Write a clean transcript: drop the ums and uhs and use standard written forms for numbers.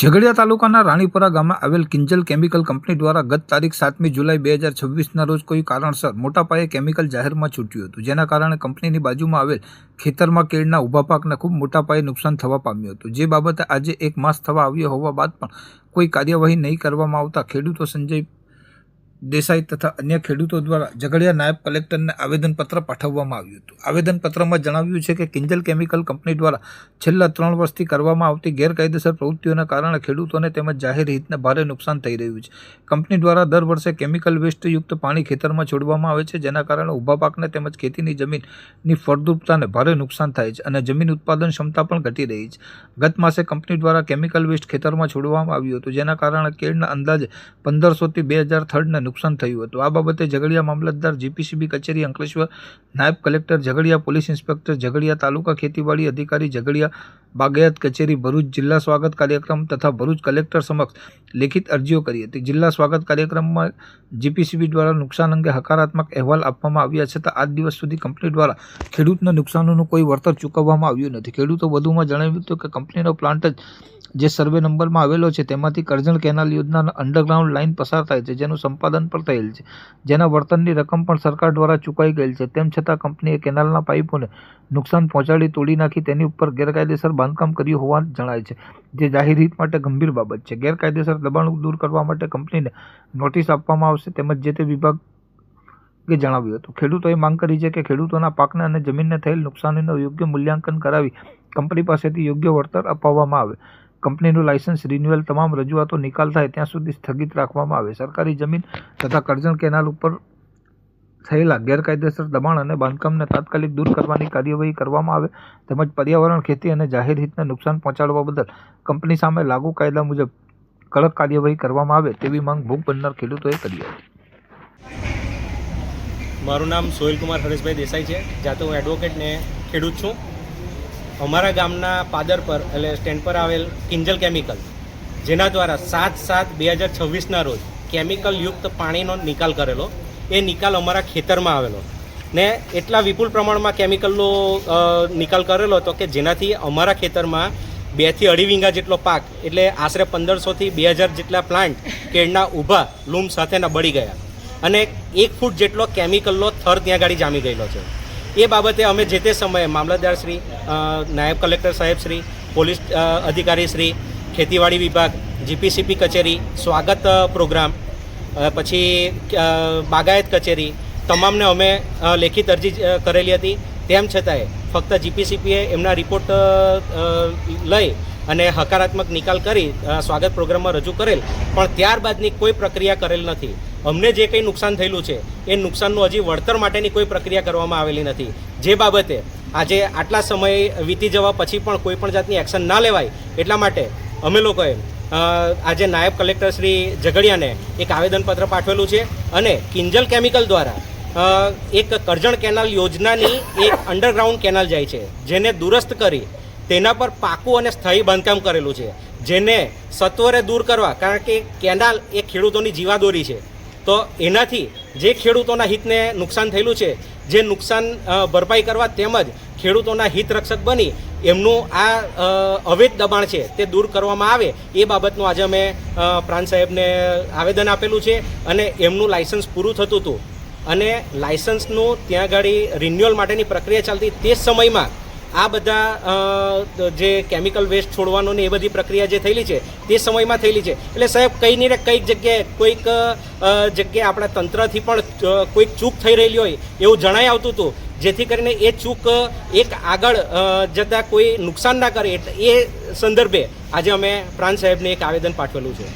ઝઘડિયા તાલુકાના રાણીપરા ગામે આવેલ કિંજલ કેમિકલ કંપની દ્વારા ગત તારીખ 7મી જુલાઈ 2026ના રોજ કોઈ કારણસર મોટા પાયે કેમિકલ જાહેરમાં છૂટ્યું હતું, જેના કારણે કંપનીની બાજુમાં આવેલ ખેતરમાં કેળના ઊભા પાકને ખૂબ મોટા પાયે નુકસાન થવા પામ્યું હતું। જે બાબતે આજે 1 માસ થવા આવ્યો હોવા બાદ પણ કોઈ કાર્યવાહી નહીં કરવામાં આવતા ખેડૂતો સંજય દેસાઈ તથા અન્ય ખેડૂતો દ્વારા ઝઘડિયા નાયબ કલેક્ટરને આવેદનપત્ર પાઠવવામાં આવ્યું હતું। આવેદનપત્રમાં જણાવ્યું છે કે કિંજલ કેમિકલ કંપની દ્વારા છેલ્લા 3 વર્ષથી કરવામાં આવતી ગેરકાયદેસર પ્રવૃત્તિઓના કારણે ખેડૂતોને તેમજ જાહેર હિતને ભારે નુકસાન થઈ રહ્યું છે। કંપની દ્વારા દર વર્ષે કેમિકલ વેસ્ટયુક્ત પાણી ખેતરમાં છોડવામાં આવે છે, જેના કારણે ઊભા પાકને તેમજ ખેતીની જમીનની ફળદ્રુપતાને ભારે નુકસાન થાય છે અને જમીન ઉત્પાદન ક્ષમતા પણ ઘટી રહી છે। ગત માસે કંપની દ્વારા કેમિકલ વેસ્ટ ખેતરમાં છોડવામાં આવ્યું હતું, જેના કારણે કેળના અંદાજે 1500 થી 2000 થડને નુકસાન થયું હતું। આ બાબતે ઝઘડિયા મામલતદાર જીપીસીબી કચેરી અંકલેશ્વર, નાયબ collector Jhagadia, police inspector Jhagadia, taluka ખેતીવાડી અધિકારી ઝઘડિયા, બાગાયત કચેરી ભરૂચ, જિલ્લા સ્વાગત કાર્યક્રમ તથા ભરૂચ કલેક્ટર સમક્ષ લેખિત અરજીઓ કરી હતી। જિલ્લા સ્વાગત કાર્યક્રમમાં જીપીસીબી દ્વારા નુકસાન અંગે હકારાત્મક અહેવાલ આપવામાં આવ્યા છતાં આજ દિવસ સુધી કંપની દ્વારા ખેડૂતના નુકસાનનું કોઈ વળતર ચૂકવવામાં આવ્યું નથી। ખેડૂતો વધુમાં જણાવ્યું હતું કે કંપનીનો પ્લાન્ટ જે સર્વે નંબરમાં આવેલો છે તેમાંથી કરજણ કેનાલ યોજનાના અંડરગ્રાઉન્ડ લાઇન પસાર થાય છે, જેનું સંપાદન પણ થયેલ છે, જેના વળતરની રકમ પણ સરકાર દ્વારા ચૂકવાઈ ગયેલ છે। તેમ છતાં કંપનીએ કેનાલના પાઇપોને નુકસાન પહોંચાડી તોડી નાખી તેની ઉપર ગેરકાયદેસર બાંધકામ કર્યું હોવાનું જણાય છે, જે જાહેર હિત માટે ગંભીર બાબત છે। ગેરકાયદેસર દબાણ દૂર કરવા માટે કંપનીને નોટિસ આપવામાં આવશે તેમજ જે તે વિભાગે જણાવ્યું હતું। ખેડૂતોએ માંગ કરી છે કે ખેડૂતોના પાકને અને જમીનને થયેલ નુકસાનીનું યોગ્ય મૂલ્યાંકન કરાવી કંપની પાસેથી યોગ્ય વળતર અપાવવામાં આવે। કંપનીનું લાયસન્સ રિન્યુઅલ તમામ રજૂઆતો નિકાલ થાય ત્યાં સુધી સ્થગિત રાખવામાં આવે। સરકારી જમીન તથા કરજણ કેનાલ ઉપર થયેલા ગેરકાયદેસર દબાણ અને બાંધકામને તાત્કાલિક દૂર કરવાની કાર્યવાહી કરવામાં આવે તેમજ પર્યાવરણ, ખેતી અને જાહેર હિતને નુકસાન પહોંચાડવા બદલ કંપની સામે લાગુ કાયદા મુજબ કડક કાર્યવાહી કરવામાં આવે તેવી માંગ ભોગ બનનાર ખેડૂતોએ કરી હતી। મારું નામ સોહિલકુમાર હરેશભાઈ દેસાઈ છે, જાતે હું એડવોકેટ ને ખેડૂત છું। અમારા ગામના પાદર પર એટલે સ્ટેન્ડ પર આવેલ કિંજલ કેમિકલ, જેના દ્વારા 7/7/2026ના રોજ કેમિકલ યુક્ત પાણીનો નિકાલ કરેલો, એ નિકાલ અમારા ખેતરમાં આવેલો ને એટલા વિપુલ પ્રમાણમાં કેમિકલનો નિકાલ કરેલો હતો કે જેનાથી અમારા ખેતરમાં 2 થી 2.5 વીઘા જેટલો પાક એટલે આશરે 1500 થી 2000 જેટલા પ્લાન્ટ કેળના ઊભા લૂમ સાથેના બળી ગયા અને 1 ફૂટ જેટલો કેમિકલનો થર ત્યાં ગાડી જામી ગયેલો છે। એ બાબતે અમે જે તે સમયે મામલતદાર શ્રી, નાયબ કલેક્ટર સાહેબ શ્રી, પોલીસ અધિકારી શ્રી, ખેતીવાડી વિભાગ, જીપીસીબી કચેરી, સ્વાગત પ્રોગ્રામ, પછી બાગાયત કચેરી, તમામને અમે લેખિત અરજી કરેલી હતી। તેમ છતાંય ફક્ત જીપીસીબીએ એમના રિપોર્ટ લઈ અને હકારાત્મક નિકાલ કરી સ્વાગત પ્રોગ્રામમાં રજૂ કરેલ, પણ ત્યારબાદની કોઈ પ્રક્રિયા કરેલ નથી। અમને જે કંઈ નુકસાન થયેલું છે એ નુકસાનનું હજી વળતર માટેની કોઈ પ્રક્રિયા કરવામાં આવેલી નથી, જે બાબતે આજે આટલા સમય વીતી જવા પછી પણ કોઈ પણ જાતની એક્શન ના લેવાય એટલા માટે અમે લોકોએ આજે નાયબ કલેક્ટર શ્રી ઝઘડિયાને એક આવેદનપત્ર પાઠવેલું છે અને કિંજલ કેમિકલ દ્વારા એક કરજણ કેનાલ યોજનાની એક અંડરગ્રાઉન્ડ કેનાલ જાય છે, જેને દુરસ્ત કરી તેના પર પાકું અને સ્થાયી બાંધકામ કરેલું છે, જેને સત્વરે દૂર કરવા, કારણ કે કેનાલ એ ખેડૂતોની જીવાદોરી છે, તો એનાથી જે ખેડૂતોના હિતને નુકસાન થયેલું છે, જે નુકસાન ભરપાઈ કરવા તેમજ ખેડૂતોના હિત રક્ષક બની એમનું આ અવૈધ દબાણ છે તે દૂર કરવામાં આવે એ બાબતનું આજે અમે પ્રાંત સાહેબને આવેદન આપેલું છે અને એમનું લાયસન્સ પૂરું થતું હતું અને લાયસન્સનું ત્યાં આગળ રિન્યુઅલ માટેની પ્રક્રિયા ચાલતી તે સમયમાં આ બધા જે કેમિકલ વેસ્ટ છોડવાનું ને એ બધી પ્રક્રિયા જે થયેલી છે તે સમયમાં થયેલી છે। એટલે સાહેબ કંઈ ને કંઈક જગ્યાએ કોઈક જગ્યાએ આપણા તંત્રથી પણ કોઈક ચૂક થઈ રહેલી હોય એવું જણાઈ આવતું હતું, જેથી કરીને એ ચૂક એક આગળ જતાં કોઈ નુકસાન ના કરે એટલે એ સંદર્ભે આજે અમે પ્રાંત સાહેબને એક આવેદન પાઠવેલું છે।